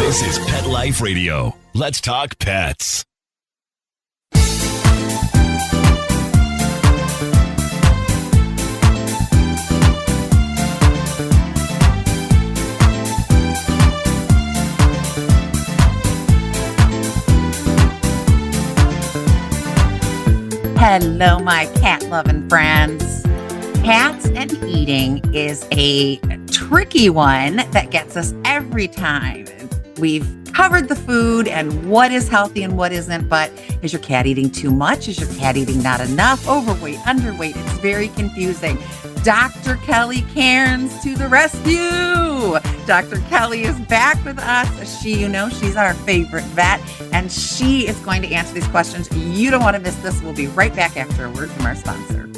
This is Pet Life Radio. Let's talk pets. Hello, my cat-loving friends. Cats and eating is a tricky one that gets us every time. We've covered the food and what is healthy and what isn't, but is your cat eating too much? Is your cat eating not enough? Overweight, underweight? It's very confusing. Dr. Kelly Cairns to the rescue. Dr. Kelly is back with us. She's our favorite vet, and she is going to answer these questions. You don't want to miss this. We'll be right back after a word from our sponsor.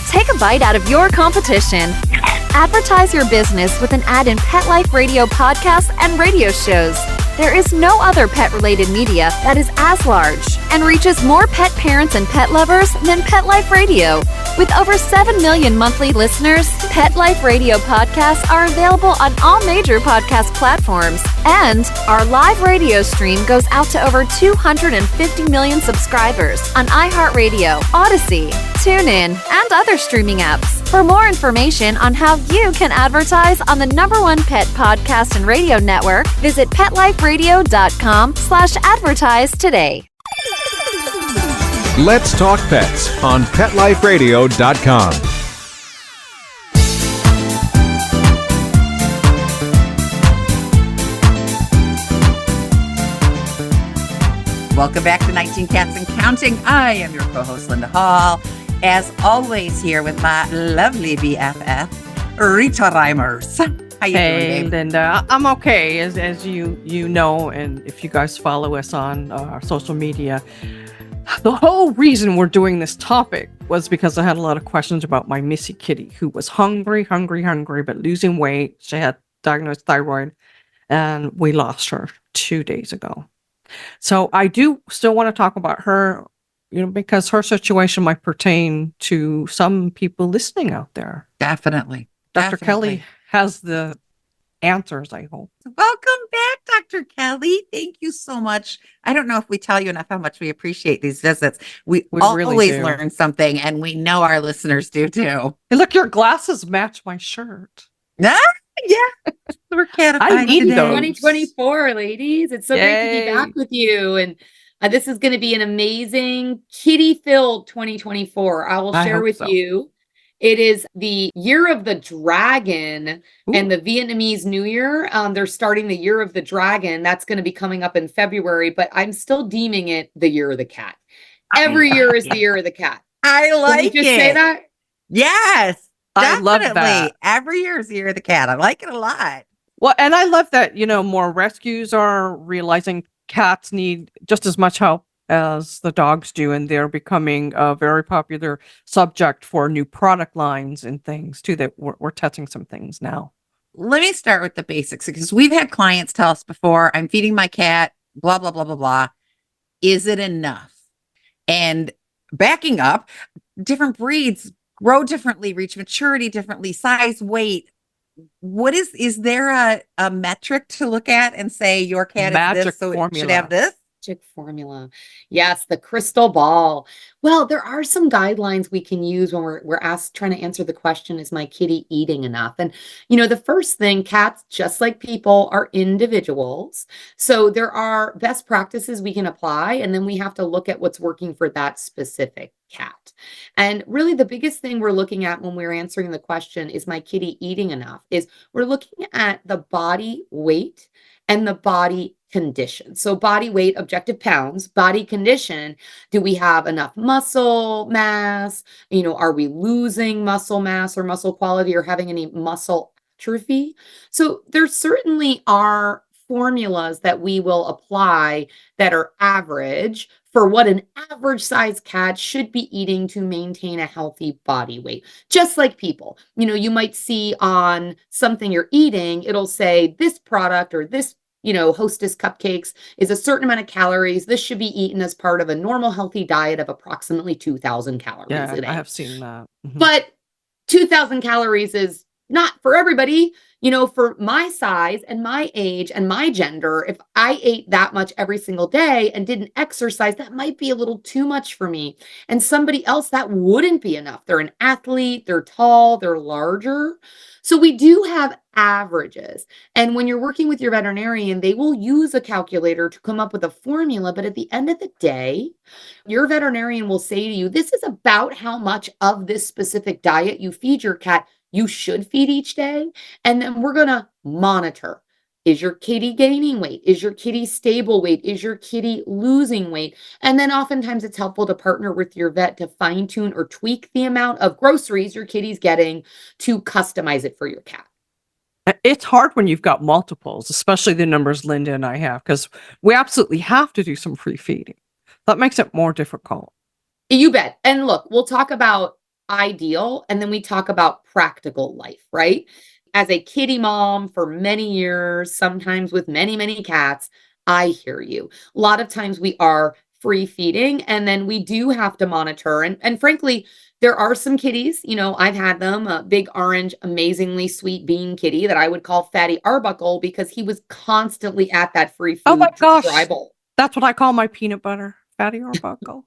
Take a bite out of your competition. Advertise your business with an ad in Pet Life Radio podcasts and radio shows. There is no other pet-related media that is as large and reaches more pet parents and pet lovers than Pet Life Radio. With over 7 million monthly listeners, Pet Life Radio podcasts are available on all major podcast platforms, and our live radio stream goes out to over 250 million subscribers on iHeartRadio, Odyssey, TuneIn, and other streaming apps. For more information on how you can advertise on the #1 pet podcast and radio network, visit PetLifeRadio.com/advertise today. Let's Talk Pets on PetLifeRadio.com. Welcome back to 19 Cats and Counting. I am your co-host, Linda Hall. As always, here with my lovely BFF, Rita Reimers. How you doing, babe? Linda. I'm okay, as you know, and if you guys follow us on our social media. The whole reason we're doing this topic was because I had a lot of questions about my Missy kitty, who was hungry, but losing weight. She had diagnosed thyroid, and we lost her 2 days ago. So I do still want to talk about her, because her situation might pertain to some people listening out there. Definitely. Dr. Kelly has the answers, I hope. Welcome back, Dr. Kelly. Thank you so much. I don't know if we tell you enough how much we appreciate these visits. We always really learn something, and we know our listeners do too. Hey, look, your glasses match my shirt. Ah, yeah. We're catified I need today. those. 2024, ladies. It's so great to be back with you. And this is going to be an amazing kitty-filled 2024. I will share with you. It is the year of the dragon. Ooh. And the Vietnamese New Year. They're starting the year of the dragon. That's going to be coming up in February, but I'm still deeming it the year of the cat. Every year is the year of the cat. I like Can you just it. say that? Yes. I love Definitely. that. Every year is the year of the cat. I like it a lot. Well, and I love that, more rescues are realizing cats need just as much help as the dogs do, and they're becoming a very popular subject for new product lines and things too, that we're testing some things now. Let me start with the basics, because we've had clients tell us before, I'm feeding my cat, blah, blah, blah, blah, blah. Is it enough? And backing up, different breeds grow differently, reach maturity differently, size, weight. What is there a metric to look at and say your cat is this, so it should have this? Magic formula. Yes, the crystal ball. Well, there are some guidelines we can use when we're asked, trying to answer the question, is my kitty eating enough? And the first thing, cats, just like people, are individuals. So there are best practices we can apply, and then we have to look at what's working for that specific cat. And really the biggest thing we're looking at when we're answering the question, is my kitty eating enough, is we're looking at the body weight and the body condition. So body weight, objective pounds, body condition. Do we have enough muscle mass? Are we losing muscle mass or muscle quality, or having any muscle atrophy? So there certainly are formulas that we will apply that are average for what an average size cat should be eating to maintain a healthy body weight. Just like people, you might see on something you're eating, it'll say this product or this Hostess cupcakes is a certain amount of calories. This should be eaten as part of a normal healthy diet of approximately 2,000 calories a day. I have seen that. Mm-hmm. But 2,000 calories is not for everybody. For my size and my age and my gender, if I ate that much every single day and didn't exercise, that might be a little too much for me. And somebody else, that wouldn't be enough. They're an athlete, they're tall, they're larger. So we do have averages. And when you're working with your veterinarian, they will use a calculator to come up with a formula. But at the end of the day, your veterinarian will say to you, this is about how much of this specific diet you feed your cat you should feed each day. And then we're going to monitor. Is your kitty gaining weight? Is your kitty stable weight? Is your kitty losing weight? And then oftentimes it's helpful to partner with your vet to fine tune or tweak the amount of groceries your kitty's getting to customize it for your cat. It's hard when you've got multiples, especially the numbers Linda and I have, because we absolutely have to do some free feeding. That makes it more difficult. You bet. And look, we'll talk about ideal and then we talk about practical life, right? As a kitty mom for many years, sometimes with many, many cats, I hear you. A lot of times we are free feeding and then we do have to monitor. And frankly, there are some kitties, I've had them, a big orange, amazingly sweet bean kitty that I would call Fatty Arbuckle because he was constantly at that free food Oh my gosh, dry bowl. That's what I call my peanut butter, Fatty Arbuckle.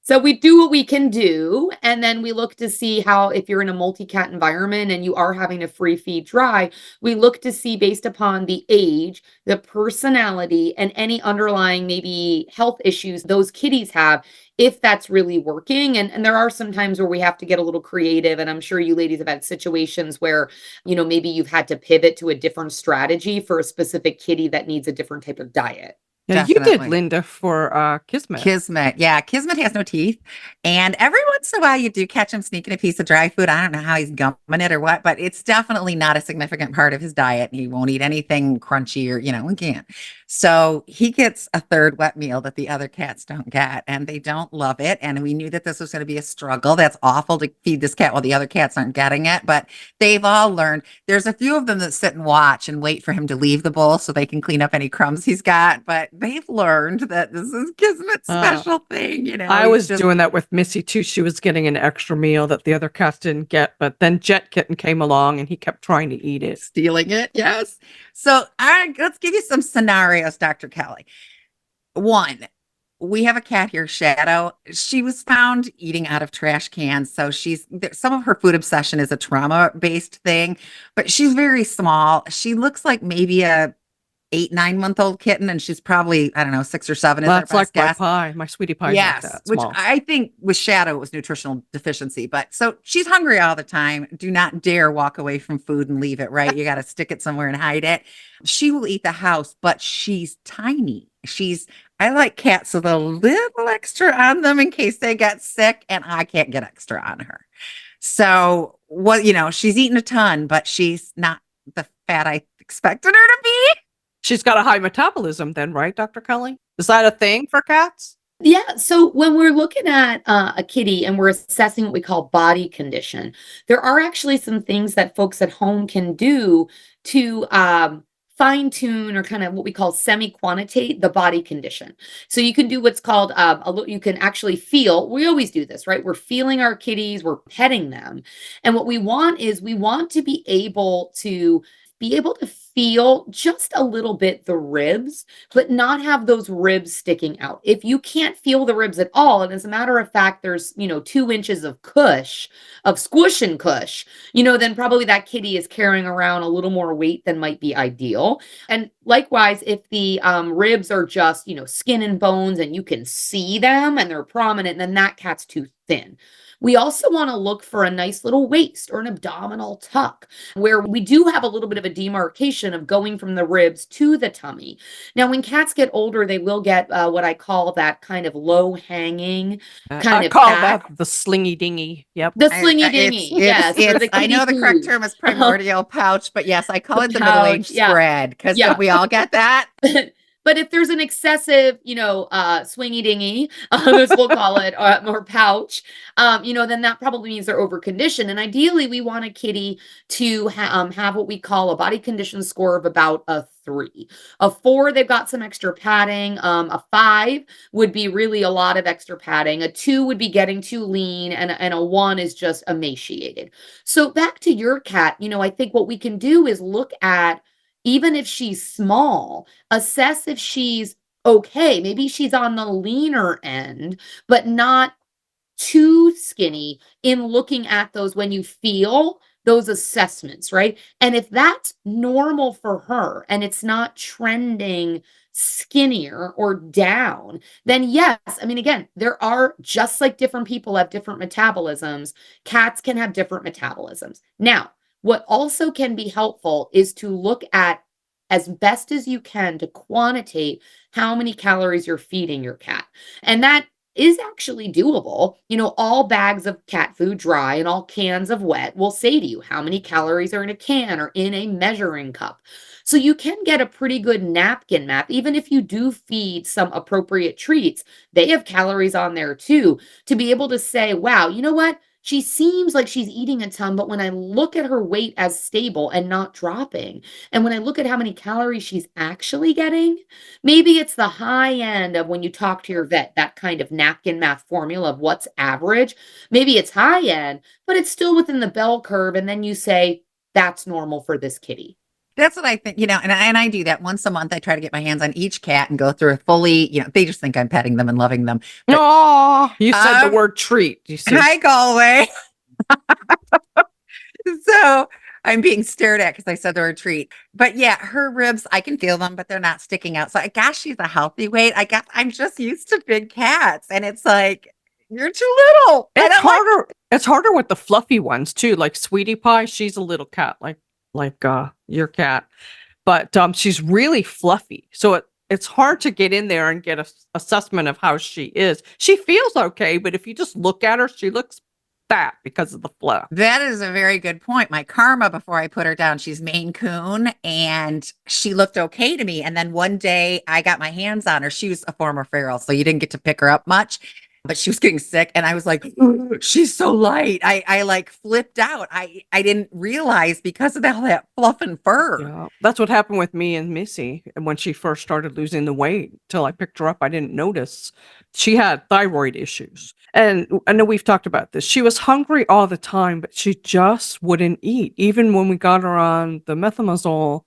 So we do what we can do, and then we look to see how, if you're in a multi-cat environment and you are having a free feed dry, we look to see based upon the age, the personality, and any underlying maybe health issues those kitties have, if that's really working. And there are some times where we have to get a little creative, and I'm sure you ladies have had situations where, maybe you've had to pivot to a different strategy for a specific kitty that needs a different type of diet. Yeah, you did, Definitely. Linda, for Kismet. Kismet. Yeah, Kismet has no teeth. And every once in a while you do catch him sneaking a piece of dry food. I don't know how he's gumming it or what, but it's definitely not a significant part of his diet. He won't eat anything crunchy or, he can't. So he gets a third wet meal that the other cats don't get, and they don't love it. And we knew that this was going to be a struggle. That's awful to feed this cat while the other cats aren't getting it, but they've all learned. There's a few of them that sit and watch and wait for him to leave the bowl so they can clean up any crumbs he's got, but they've learned that this is Kismet's special thing, I was doing that with Missy too. She was getting an extra meal that the other cats didn't get, but then Jet Kitten came along and he kept trying to eat it. Stealing it, yes. So let's give you some scenarios, Dr. Kelly. One, we have a cat here, Shadow. She was found eating out of trash cans. So some of her food obsession is a trauma-based thing, but she's very small. She looks like maybe a 8-9-month-old kitten, and she's probably, I don't know, 6 or 7. That's like my pie, my sweetie pie. Yes, like that, which small. I think with Shadow it was nutritional deficiency. But so she's hungry all the time. Do not dare walk away from food and leave it, right? You got to stick it somewhere and hide it. She will eat the house, but she's tiny. I like cats with a little extra on them in case they get sick, and I can't get extra on her. So she's eating a ton, but she's not the fat I expected her to be. She's got a high metabolism then, right, Dr. Kelly? Is that a thing for cats? Yeah. So when we're looking at a kitty and we're assessing what we call body condition, there are actually some things that folks at home can do to fine tune or kind of what we call semi-quantitate the body condition. So you can do what's called, you can actually feel, we always do this, right? We're feeling our kitties, we're petting them. And what we want is we want to be able to feel just a little bit the ribs, but not have those ribs sticking out. If you can't feel the ribs at all, and as a matter of fact, there's, 2 inches of squish and cush, then probably that kitty is carrying around a little more weight than might be ideal. And likewise, if the ribs are just, skin and bones and you can see them and they're prominent, then that cat's too thin. We also want to look for a nice little waist or an abdominal tuck where we do have a little bit of a demarcation of going from the ribs to the tummy. Now, when cats get older, they will get what I call that kind of low hanging kind of call back. that the slingy dingy. Yep. The slingy dingy. Yes. I know the correct term is primordial pouch, but yes, I call it the middle-aged spread because we all get that. But if there's an excessive, swingy dingy, as we'll call it, or pouch, then that probably means they're over conditioned. And ideally, we want a kitty to have what we call a body condition score of about a 3. A 4, they've got some extra padding. A 5 would be really a lot of extra padding. A 2 would be getting too lean, and a 1 is just emaciated. So back to your cat, I think what we can do is look at, even if she's small, assess if she's okay. Maybe she's on the leaner end, but not too skinny, in looking at those when you feel those assessments, right? And if that's normal for her and it's not trending skinnier or down, then yes, I mean, again, there are, just like different people have different metabolisms, cats can have different metabolisms. Now, what also can be helpful is to look at, as best as you can, to quantitate how many calories you're feeding your cat. And that is actually doable. All bags of cat food dry and all cans of wet will say to you how many calories are in a can or in a measuring cup. So you can get a pretty good napkin math. Even if you do feed some appropriate treats, they have calories on there too, to be able to say, wow, you know what? She seems like she's eating a ton, but when I look at her weight as stable and not dropping, and when I look at how many calories she's actually getting, maybe it's the high end of when you talk to your vet, that kind of napkin math formula of what's average. Maybe it's high end, but it's still within the bell curve. And then you say, that's normal for this kitty. That's what I think, and I do that once a month. I try to get my hands on each cat and go through a fully, they just think I'm petting them and loving them. But, Oh, you said the word treat. You see. Hi, Galway. So I'm being stared at because I said the word treat. But yeah, her ribs, I can feel them, but they're not sticking out. So I guess she's a healthy weight. I guess I'm just used to big cats. And it's like, you're too little. It's harder with the fluffy ones too, like Sweetie Pie. She's a little cat, like your cat, but she's really fluffy, so it's hard to get in there and get an assessment of how she is. She feels okay, but if you just look at her, she looks fat because of the fluff. That is a very good point. My Karma, before I put her down, she's Maine Coon, and she looked okay to me. And then one day I got my hands on her. She was a former feral, so you didn't get to pick her up much, but she was getting sick. And I was like, she's so light. I like flipped out. I didn't realize because of all that fluff and fur. Yeah, that's what happened with me and Missy. And when she first started losing the weight, till I picked her up, I didn't notice she had thyroid issues. And I know we've talked about this. She was hungry all the time, but she just wouldn't eat. Even when we got her on the methimazole,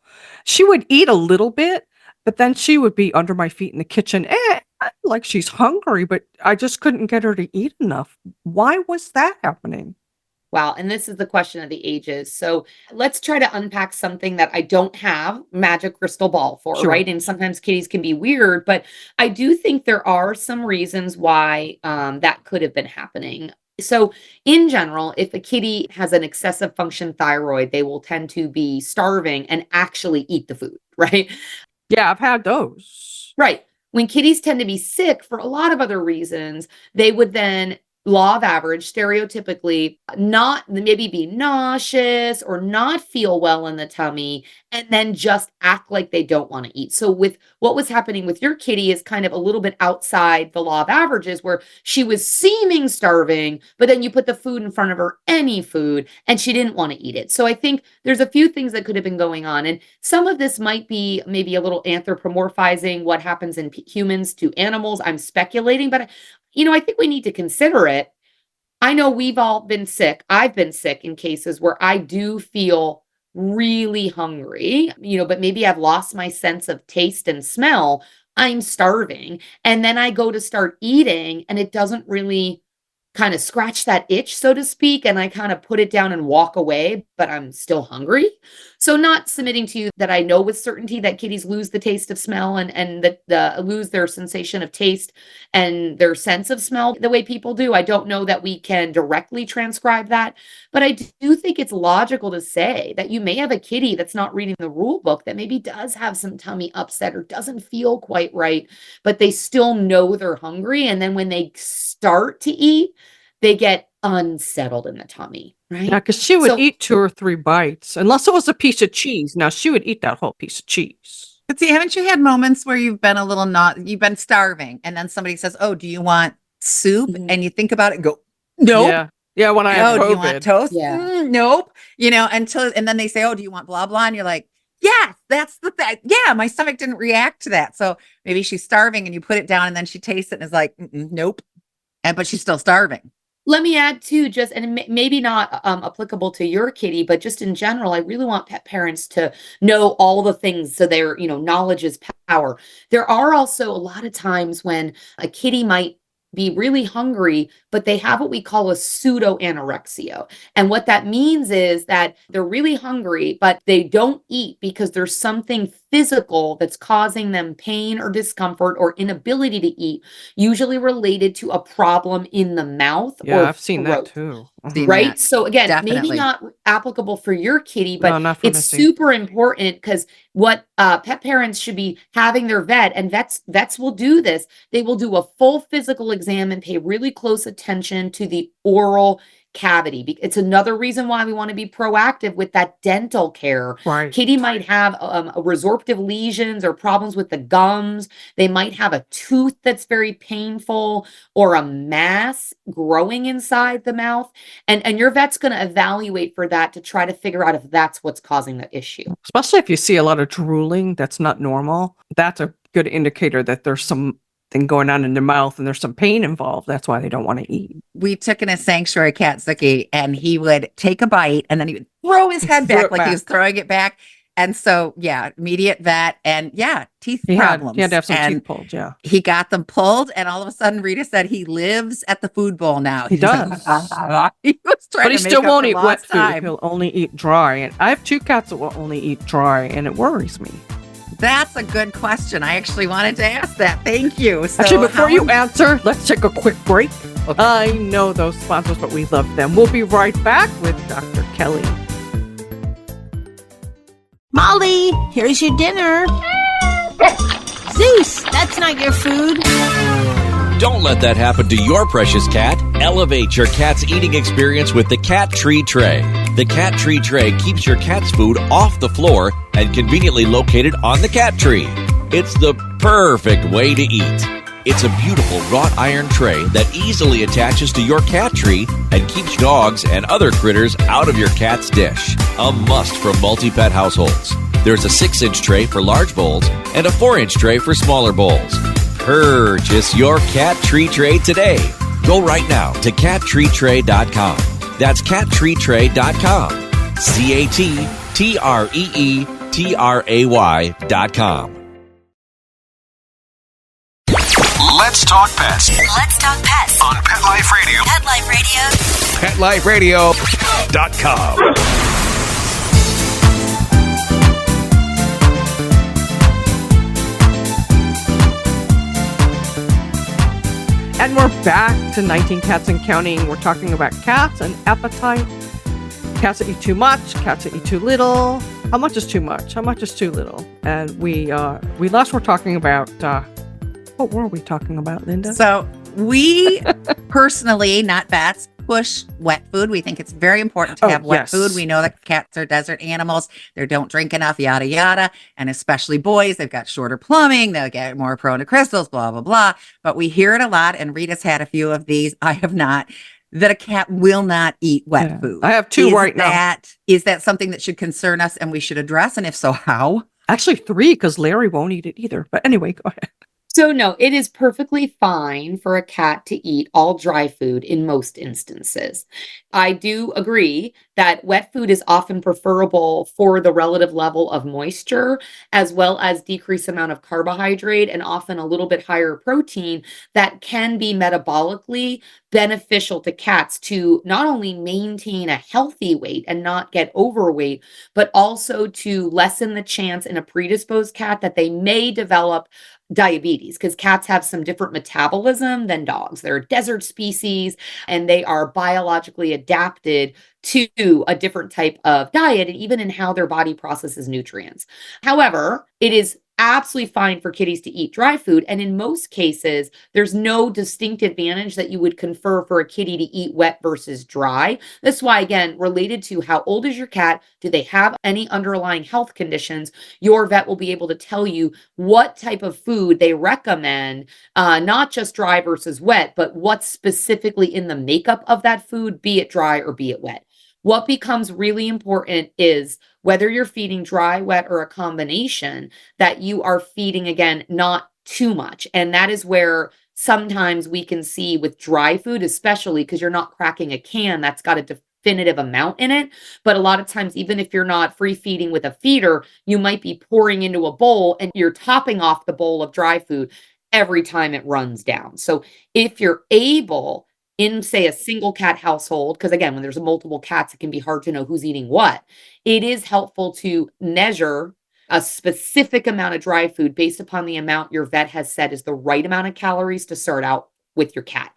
she would eat a little bit, but then she would be under my feet in the kitchen, like she's hungry, but I just couldn't get her to eat enough. Why was that happening? Wow. And this is the question of the ages. So let's try to unpack something that I don't have magic crystal ball for, Sure. right? And sometimes kitties can be weird, but I do think there are some reasons why that could have been happening. So in general, if a kitty has an excessive function thyroid, they will tend to be starving and actually eat the food, right? Yeah, I've had those. Right. When kitties tend to be sick for a lot of other reasons, they would then, law of average, stereotypically, not maybe be nauseous or not feel well in the tummy, and then just act like they don't want to eat. So with what was happening with your kitty is kind of a little bit outside the law of averages, where she was seeming starving, but then you put the food in front of her, any food, and she didn't want to eat it. So I think there's a few things that could have been going on. And some of this might be maybe a little anthropomorphizing what happens in humans to animals. I'm speculating, but I think we need to consider it. I know we've all been sick. I've been sick in cases where I do feel really hungry, but maybe I've lost my sense of taste and smell. I'm starving. And then I go to start eating and it doesn't really kind of scratch that itch, so to speak. And I kind of put it down and walk away, but I'm still hungry. So not submitting to you that I know with certainty that kitties lose the taste of smell and that lose their sensation of taste and their sense of smell the way people do. I don't know that we can directly transcribe that, but I do think it's logical to say that you may have a kitty that's not reading the rule book, that maybe does have some tummy upset or doesn't feel quite right, but they still know they're hungry. And then when they start to eat, they get unsettled in the tummy, right? Yeah, because she would eat 2 or 3 bites, unless it was a piece of cheese. Now she would eat that whole piece of cheese. But see, haven't you had moments where you've been you've been starving and then somebody says, "Oh, do you want soup?" Mhm. And you think about it and go, "Nope." Yeah. Yeah, when I "Oh, have do you want COVID. toast?" Yeah. Nope. And then they say, "Oh, do you want blah, blah?" And you're like, "Yes, that's the thing." Yeah, my stomach didn't react to that. So maybe she's starving and you put it down and then she tastes it and is like, "Nope." But she's still starving. Let me add too, just and maybe not applicable to your kitty, but just in general, I really want pet parents to know all the things so their, knowledge is power. There are also a lot of times when a kitty might be really hungry, but they have what we call a pseudo anorexia. And what that means is that they're really hungry, but they don't eat because there's something physical that's causing them pain or discomfort or inability to eat, usually related to a problem in the mouth Yeah, or I've seen that throat. too. Seen Right? that. So again, maybe Definitely. not applicable for your kitty, No, but not for it's Missy. super important because what pet parents should be having their vet, and vets will do this. They will do a full physical exam and pay really close attention to the oral cavity. It's another reason why we want to be proactive with that dental care. Right. Kitty might have a resorptive lesions or problems with the gums. They might have a tooth that's very painful or a mass growing inside the mouth. And your vet's going to evaluate for that to try to figure out if that's what's causing the issue. Especially if you see a lot of drooling that's not normal. That's a good indicator that there's something going on in their mouth and there's some pain involved. That's why they don't want to eat. We took in a sanctuary cat, Zookie, and he would take a bite and then he would throw his head Throw back it like he was back. throwing it back. And so, yeah, immediate vet and teeth He problems. had to have some and teeth pulled, yeah. he got them pulled, and all of a sudden, Rita said he lives at the food bowl now. He He's like, does. he was trying But he to make still up won't for eat wet lost food. time. He'll only eat dry. And I have 2 cats that will only eat dry, and it worries me. That's a good question. I actually wanted to ask that. Thank you. So Actually, before you how- answer, let's take a quick break. Okay. I know those sponsors, but we love them. We'll be right back with Dr. Kelly. Molly, here's your dinner. Zeus, that's not your food. Don't let that happen to your precious cat. Elevate your cat's eating experience with the Cat Tree Tray. The Cat Tree Tray keeps your cat's food off the floor and conveniently located on the cat tree. It's the perfect way to eat. It's a beautiful wrought iron tray that easily attaches to your cat tree and keeps dogs and other critters out of your cat's dish. A must for multi-pet households. There's a 6-inch tray for large bowls and a 4-inch tray for smaller bowls. Purchase your Cat Tree Tray today. Go right now to cattreetray.com. That's cattreetray.com. CATTREETRAY.com. Let's talk pets Let's talk pets on Pet Life Radio. Pet Life Radio. PetLifeRadio.com. And we're back to 19 Cats and Counting. We're talking about cats and appetite. Cats that eat too much, cats that eat too little. How much is too much? How much is too little? And we last were talking about, what were we talking about, Linda? So we personally, not vets, push wet food. We think it's very important to have wet yes. food. We know that cats are desert animals. They don't drink enough, yada, yada. And especially boys, they've got shorter plumbing. They'll get more prone to crystals, blah, blah, blah. But we hear it a lot. And Rita's had a few of these. I have not. That a cat will not eat wet Yeah. food. I have 2 right now. Is that something that should concern us and we should address? And if so, how? Actually 3, because Larry won't eat it either. But anyway, go ahead. So no, it is perfectly fine for a cat to eat all dry food in most instances. I do agree that wet food is often preferable for the relative level of moisture, as well as decreased amount of carbohydrate and often a little bit higher protein that can be metabolically beneficial to cats to not only maintain a healthy weight and not get overweight, but also to lessen the chance in a predisposed cat that they may develop diabetes, because cats have some different metabolism than dogs. They're a desert species and they are biologically adapted to a different type of diet and even in how their body processes nutrients. However, it is absolutely fine for kitties to eat dry food. And in most cases, there's no distinct advantage that you would confer for a kitty to eat wet versus dry. That's why, again, related to how old is your cat? Do they have any underlying health conditions? Your vet will be able to tell you what type of food they recommend, not just dry versus wet, but what's specifically in the makeup of that food, be it dry or be it wet. What becomes really important is whether you're feeding dry, wet, or a combination, that you are feeding, again, not too much. And that is where sometimes we can see with dry food, especially because you're not cracking a can that's got a definitive amount in it. But a lot of times, even if you're not free feeding with a feeder, you might be pouring into a bowl and you're topping off the bowl of dry food every time it runs down. So if you're able, in say a single cat household, because again, when there's multiple cats, it can be hard to know who's eating what. It is helpful to measure a specific amount of dry food based upon the amount your vet has said is the right amount of calories to start out with your cat.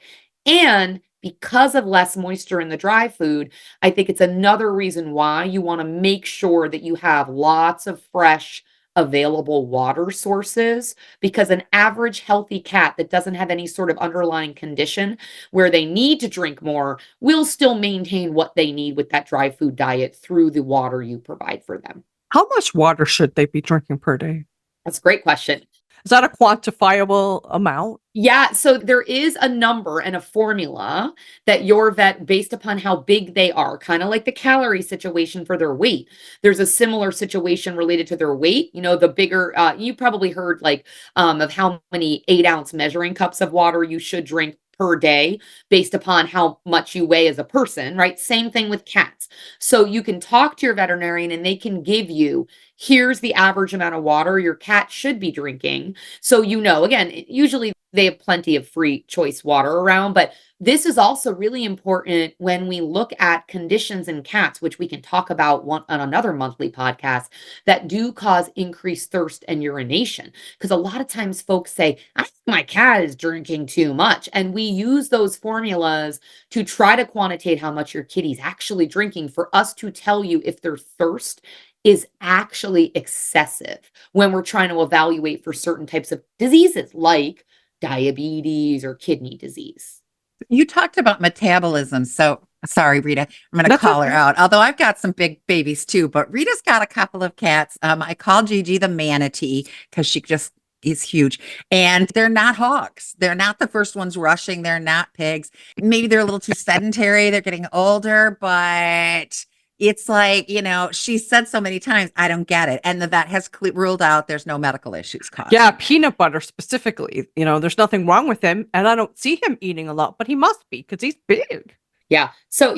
And because of less moisture in the dry food, I think it's another reason why you want to make sure that you have lots of fresh available water sources, because an average healthy cat that doesn't have any sort of underlying condition where they need to drink more will still maintain what they need with that dry food diet through the water you provide for them. How much water should they be drinking per day? That's a great question. Is that a quantifiable amount? Yeah, so there is a number and a formula that your vet, based upon how big they are, kind of like the calorie situation for their weight. There's a similar situation related to their weight. You know, the bigger, you probably heard like of how many 8-ounce measuring cups of water you should drink per day based upon how much you weigh as a person, right? Same thing with cats. So you can talk to your veterinarian and they can give you, here's the average amount of water your cat should be drinking. So, you know, again, usually they have plenty of free choice water around, but this is also really important when we look at conditions in cats, which we can talk about on another monthly podcast, that do cause increased thirst and urination. Because a lot of times folks say, I think my cat is drinking too much. And we use those formulas to try to quantitate how much your kitty's actually drinking for us to tell you if their thirst is actually excessive when we're trying to evaluate for certain types of diseases like diabetes or kidney disease. You talked about metabolism. So sorry, Rita, I'm going to That's call her okay. out. Although I've got some big babies too, but Rita's got a couple of cats. I call Gigi the manatee because she just is huge. And they're not hogs. They're not the first ones rushing. They're not pigs. Maybe they're a little too sedentary. They're getting older, but it's like, you know, she said so many times, I don't get it. And the vet has ruled out there's no medical issues caused. Yeah, peanut butter specifically. You know, there's nothing wrong with him. And I don't see him eating a lot, but he must be because he's big. Yeah. So,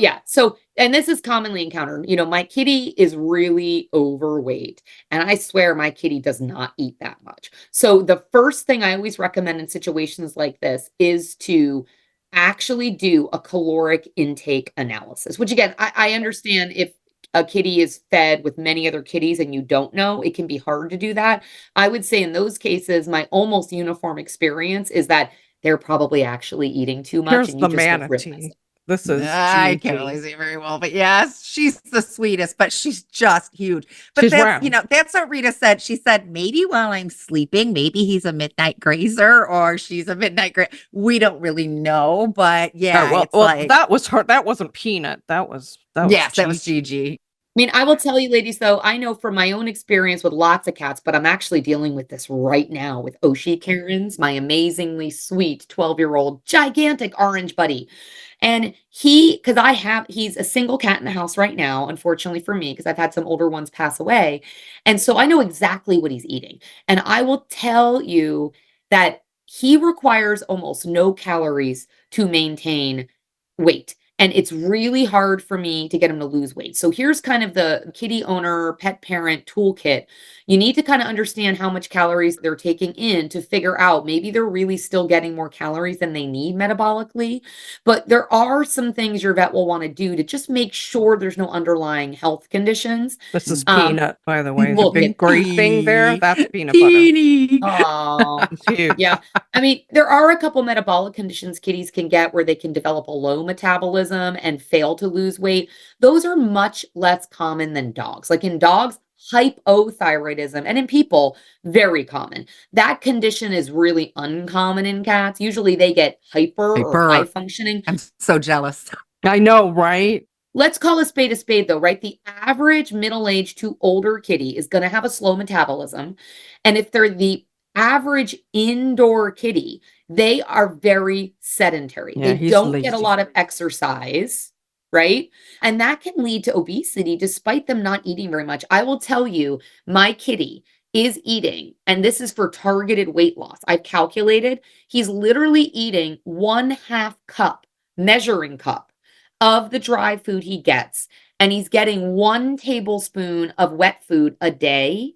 and this is commonly encountered. You know, my kitty is really overweight, and I swear my kitty does not eat that much. So, the first thing I always recommend in situations like this is to actually do a caloric intake analysis, which again, I understand if a kitty is fed with many other kitties and you don't know, it can be hard to do that. I would say in those cases, my almost uniform experience is that they're probably actually eating too much. Here's And the you just don't realize manatee. it. This is I can't Gigi. really see very well, but yes, she's the sweetest, but she's just huge. But She's that's, round. you know, that's what Rita said. She said, maybe while I'm sleeping, maybe he's a midnight grazer or she's a midnight grazer. We don't really know, but yeah, well, it's like, that was her. That wasn't Peanut. That was yes, that was Gigi. Gigi. I mean, I will tell you, ladies, though, I know from my own experience with lots of cats, but I'm actually dealing with this right now with Oshi Cairns, my amazingly sweet 12-year-old gigantic orange buddy. And he's a single cat in the house right now, unfortunately for me, because I've had some older ones pass away. And so I know exactly what he's eating. And I will tell you that he requires almost no calories to maintain weight. And it's really hard for me to get him to lose weight. So here's kind of the kitty owner, pet parent toolkit. You need to kind of understand how much calories they're taking in to figure out maybe they're really still getting more calories than they need metabolically. But there are some things your vet will want to do to just make sure there's no underlying health conditions. This is Peanut, by the way. The well, big gray thing there. That's peanut butter. Teeny. Oh, It's huge. yeah. I mean, there are a couple metabolic conditions kitties can get where they can develop a low metabolism and fail to lose weight. Those are much less common than dogs. Like in dogs, hypothyroidism. And in people, very common. That condition is really uncommon in cats. Usually they get hyper or high Hyper. functioning. I'm so jealous. I know, right? Let's call a spade though, right? The average middle-aged to older kitty is going to have a slow metabolism. And if they're the average indoor kitty, they are very sedentary. Yeah, They he's don't get a lazy. lot of exercise, right? And that can lead to obesity despite them not eating very much. I will tell you, my kitty is eating, and this is for targeted weight loss. I've calculated he's literally eating 1/2 cup, measuring cup of the dry food he gets, and he's getting 1 tablespoon of wet food a day.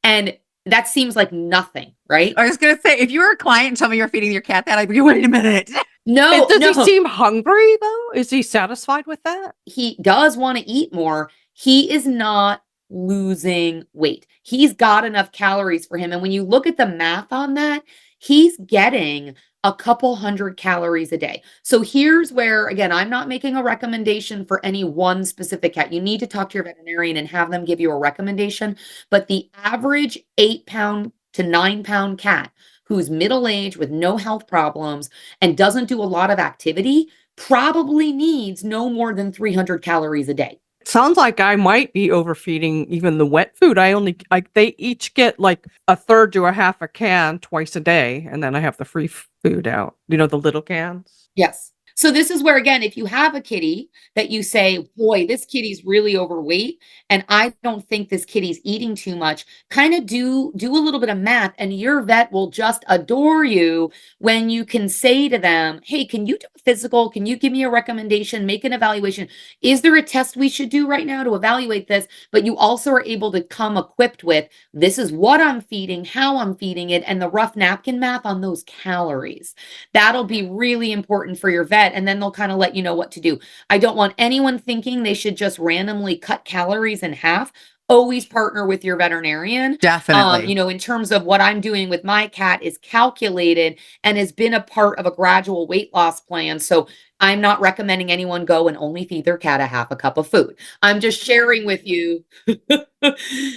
And that seems like nothing, right? I was going to say, if you were a client and told me you're feeding your cat that, I'd be, wait a minute. No, Does no. he seem hungry though? Is he satisfied with that? He does want to eat more. He is not losing weight. He's got enough calories for him. And when you look at the math on that, he's getting a couple hundred calories a day. So here's where, again, I'm not making a recommendation for any one specific cat. You need to talk to your veterinarian and have them give you a recommendation. But the average 8-pound to 9-pound cat who's middle-aged with no health problems and doesn't do a lot of activity probably needs no more than 300 calories a day. Sounds like I might be overfeeding even the wet food. They each get like 1/3 to 1/2 a can twice a day, and then I have the free food out. You know, the little cans. Yes. So this is where, again, if you have a kitty that you say, boy, this kitty's really overweight, and I don't think this kitty's eating too much, kind of do a little bit of math, and your vet will just adore you when you can say to them, hey, can you do a physical? Can you give me a recommendation? Make an evaluation. Is there a test we should do right now to evaluate this? But you also are able to come equipped with, this is what I'm feeding, how I'm feeding it, and the rough napkin math on those calories. That'll be really important for your vet. And then they'll kind of let you know what to do. I don't want anyone thinking they should just randomly cut calories in half. Always partner with your veterinarian. Definitely. In terms of what I'm doing with my cat is calculated and has been a part of a gradual weight loss plan. So I'm not recommending anyone go and only feed their cat a 1/2 cup of food. I'm just sharing with you.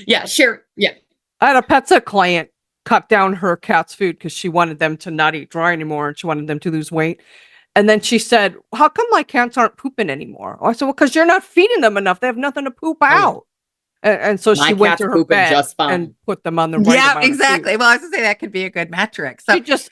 Yeah, share. Yeah. I had a PetSet client cut down her cat's food because she wanted them to not eat dry anymore and she wanted them to lose weight. And then she said, how come my cats aren't pooping anymore? I said, well, because you're not feeding them enough. They have nothing to poop out. And so My she went cat's to her pooping vet just fine. and put them on the right Yeah, amount of exactly. food. Well, I was going to say that could be a good metric. So She just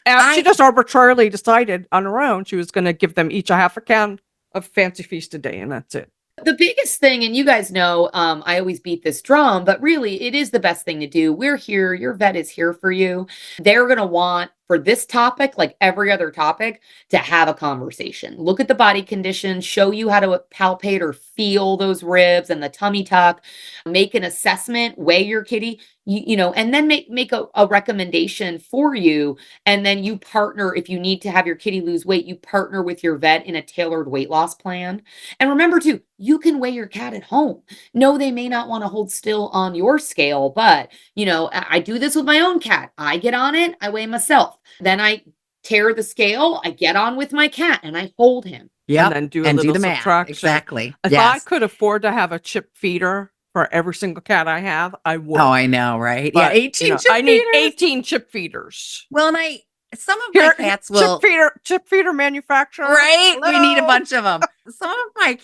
arbitrarily decided on her own she was going to give them each a 1/2 a can of Fancy Feast a day, and that's it. The biggest thing, and you guys know, I always beat this drum, but really it is the best thing to do. We're here. Your vet is here for you. They're going to want, for this topic, like every other topic, to have a conversation. Look at the body condition, show you how to palpate or feel those ribs and the tummy tuck, make an assessment, weigh your kitty, and then make a recommendation for you. And then you partner, if you need to have your kitty lose weight, you partner with your vet in a tailored weight loss plan. And remember too, you can weigh your cat at home. No, they may not want to hold still on your scale, but I do this with my own cat. I get on it, I weigh myself. Then I tear the scale, I get on with my cat and I hold him. yeah, And then do a and little do the math. subtraction. Exactly. If I could afford to have a chip feeder for every single cat I have, I would. Oh, I know, right? But, 18 chip I need feeders. 18 chip feeders. Well, and some of my cats will. Chip feeder manufacturer. Right? Hello? We need a bunch of them. Some of my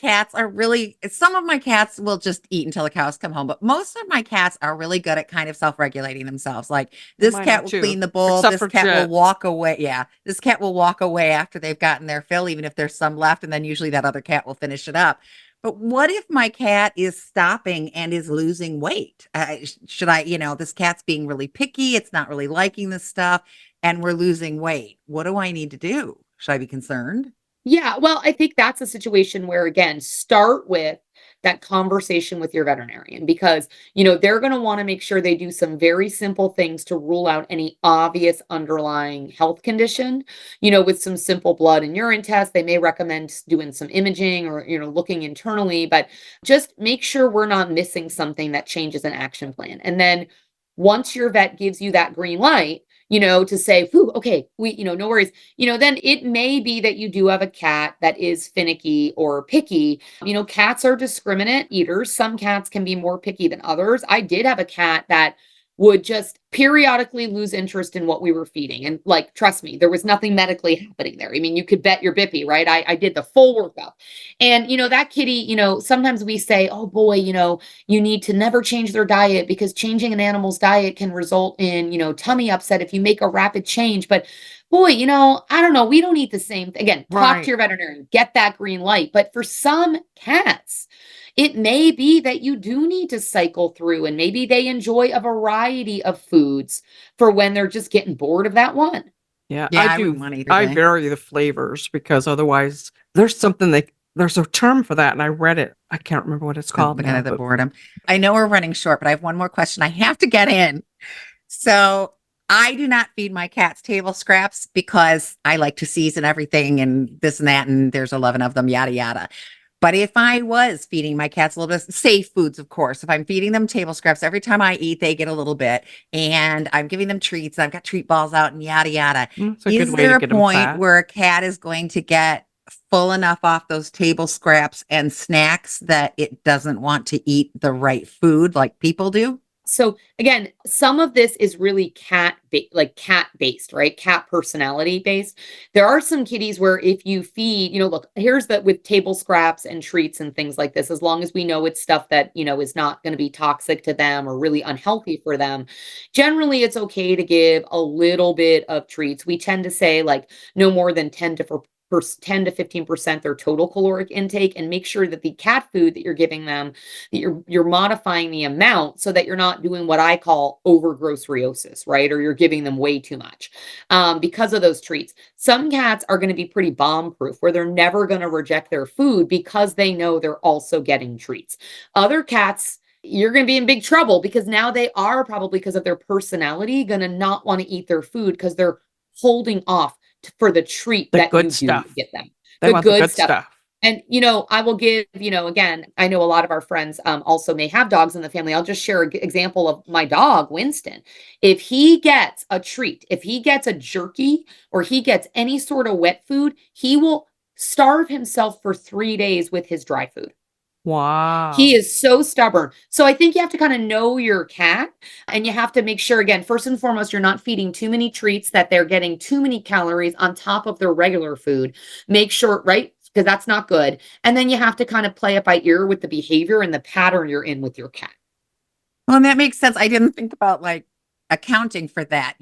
cats will just eat until the cows come home, but most of my cats are really good at kind of self-regulating themselves. Like this Mine cat are will too, clean the bowl. except This for cat Jet. will walk away. Yeah. This cat will walk away after they've gotten their fill, even if there's some left. And then usually that other cat will finish it up. But what if my cat is stopping and is losing weight? Should I, this cat's being really picky. It's not really liking this stuff and we're losing weight. What do I need to do? Should I be concerned? Yeah, well, I think that's a situation where, again, start with that conversation with your veterinarian because, they're going to want to make sure they do some very simple things to rule out any obvious underlying health condition. With some simple blood and urine tests, they may recommend doing some imaging or, looking internally, but just make sure we're not missing something that changes an action plan. And then once your vet gives you that green light, to say, "Whew, okay, no worries." Then it may be that you do have a cat that is finicky or picky. Cats are discriminate eaters. Some cats can be more picky than others. I did have a cat that would just periodically lose interest in what we were feeding. And like, trust me, there was nothing medically happening there. I mean, you could bet your bippy, right? I did the full workup. And, that kitty, sometimes we say, oh boy, you need to never change their diet because changing an animal's diet can result in, tummy upset if you make a rapid change. But boy, I don't know. We don't eat the same thing. Again, talk to your veterinarian, get that green light. But for some cats, it may be that you do need to cycle through and maybe they enjoy a variety of foods for when they're just getting bored of that one. Yeah, Yeah, I I do. wouldn't want either I day. vary the flavors because otherwise there's there's a term for that and I read it. I can't remember what it's called Looking now. at the But boredom. I know we're running short, but I have one more question I have to get in. So I do not feed my cats table scraps because I like to season everything and this and that, and there's 11 of them, yada, yada. But if I was feeding my cats a little bit, safe foods, of course, if I'm feeding them table scraps, every time I eat, they get a little bit, and I'm giving them treats, I've got treat balls out and yada, yada. it's a Is good way there to a get them point fat. where a cat is going to get full enough off those table scraps and snacks that it doesn't want to eat the right food like people do? So again, some of this is really cat based, right? Cat personality based. There are some kitties where if you feed, look, here's that with table scraps and treats and things like this, as long as we know it's stuff that, is not going to be toxic to them or really unhealthy for them, generally it's okay to give a little bit of treats. We tend to say like no more than 10 to 15% their total caloric intake, and make sure that the cat food that you're giving them, that you're modifying the amount so that you're not doing what I call over grosseriosis, right? Or you're giving them way too much because of those treats. Some cats are going to be pretty bomb proof where they're never going to reject their food because they know they're also getting treats. Other cats, you're going to be in big trouble because now they are probably, because of their personality, going to not want to eat their food because they're holding off for the treat The that good you stuff. do get them. They want the good stuff. And, I will give, again, I know a lot of our friends also may have dogs in the family. I'll just share an example of my dog, Winston. If he gets a treat, if he gets a jerky or he gets any sort of wet food, he will starve himself for 3 days with his dry food. Wow. He is so stubborn. So I think you have to kind of know your cat, and you have to make sure, again, first and foremost, you're not feeding too many treats, that they're getting too many calories on top of their regular food. Make sure, right? Because that's not good. And then you have to kind of play it by ear with the behavior and the pattern you're in with your cat. Well, and that makes sense. I didn't think about like accounting for that.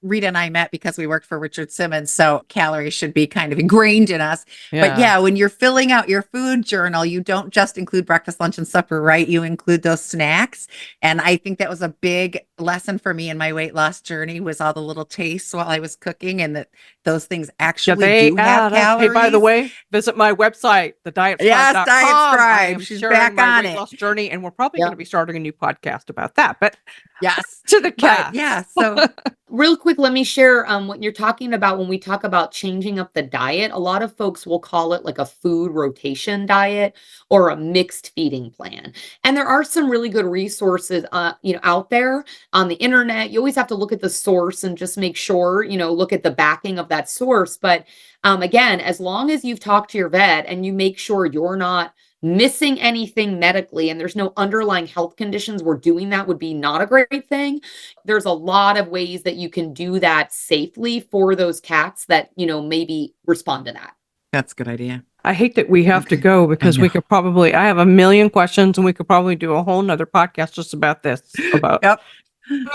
Rita and I met because we worked for Richard Simmons, so calories should be kind of ingrained in us. But yeah, when you're filling out your food journal, you don't just include breakfast, lunch, and supper, right? You include those snacks. And I think that was a big lesson for me in my weight loss journey, was all the little tastes while I was cooking, and that those things actually do have calories. Hey, by the way, visit my website, thedietscribe.com. Yes, Diet Scribe. I am She's sharing back my on weight it. loss journey, and we're probably going to be starting a new podcast about that. But yes, to the cat. Yeah. So real quick, let me share what you're talking about when we talk about changing up the diet. A lot of folks will call it like a food rotation diet or a mixed feeding plan. And there are some really good resources, out there on the internet. You always have to look at the source and just make sure, look at the backing of that source. But again, as long as you've talked to your vet and you make sure you're not missing anything medically and there's no underlying health conditions where doing that would be not a great thing, there's a lot of ways that you can do that safely for those cats that, maybe respond to that. that's a good idea. I hate that we have to go because I have a million questions and we could probably do a whole nother podcast just about this, about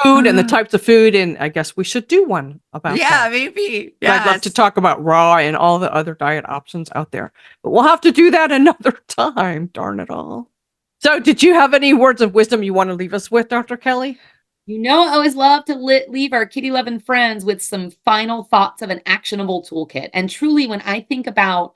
food and the types of food. And I guess we should do one about that. Maybe. Yes. I'd love to talk about raw and all the other diet options out there, but we'll have to do that another time. Darn it all. So did you have any words of wisdom you want to leave us with, Dr. Kelly? I always love to leave our kitty loving friends with some final thoughts of an actionable toolkit. And truly, when I think about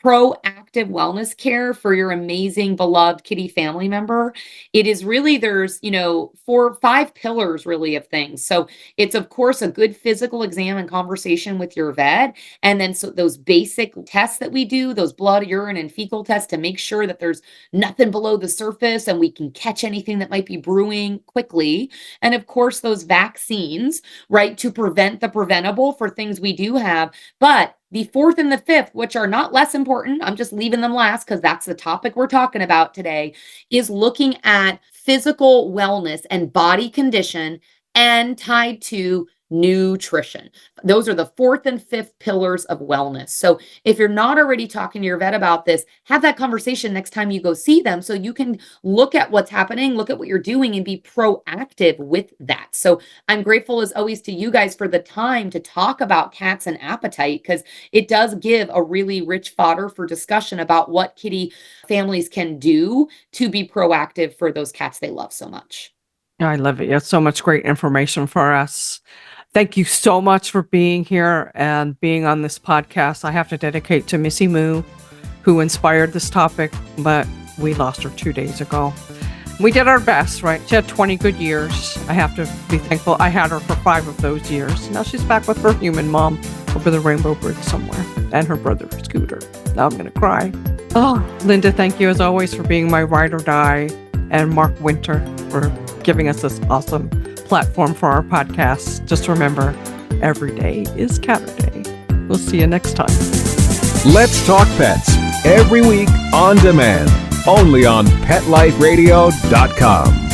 proactive wellness care for your amazing beloved kitty family member, it is really, there's, 5 pillars really of things. So it's of course a good physical exam and conversation with your vet. And then so those basic tests that we do, those blood, urine, and fecal tests to make sure that there's nothing below the surface and we can catch anything that might be brewing quickly. And of course, those vaccines, right, to prevent the preventable for things we do have. But the 4th and the 5th, which are not less important, I'm just leaving them last because that's the topic we're talking about today, is looking at physical wellness and body condition and tied to nutrition. Those are the 4th and 5th pillars of wellness. So if you're not already talking to your vet about this, have that conversation next time you go see them so you can look at what's happening, look at what you're doing, and be proactive with that. So I'm grateful as always to you guys for the time to talk about cats and appetite, because it does give a really rich fodder for discussion about what kitty families can do to be proactive for those cats they love so much. I love it. You have so much great information for us. Thank you so much for being here and being on this podcast. I have to dedicate to Missy Moo, who inspired this topic, but we lost her 2 days ago. We did our best, right? She had 20 good years. I have to be thankful I had her for 5 of those years. Now she's back with her human mom over the Rainbow Bridge somewhere, and her brother, Scooter. Now I'm going to cry. Oh, Linda, thank you as always for being my ride or die, and Mark Winter for giving us this awesome platform for our podcast. Just remember, every day is Catterday. We'll see you next time. Let's Talk Pets, every week on demand, only on PetLifeRadio.com.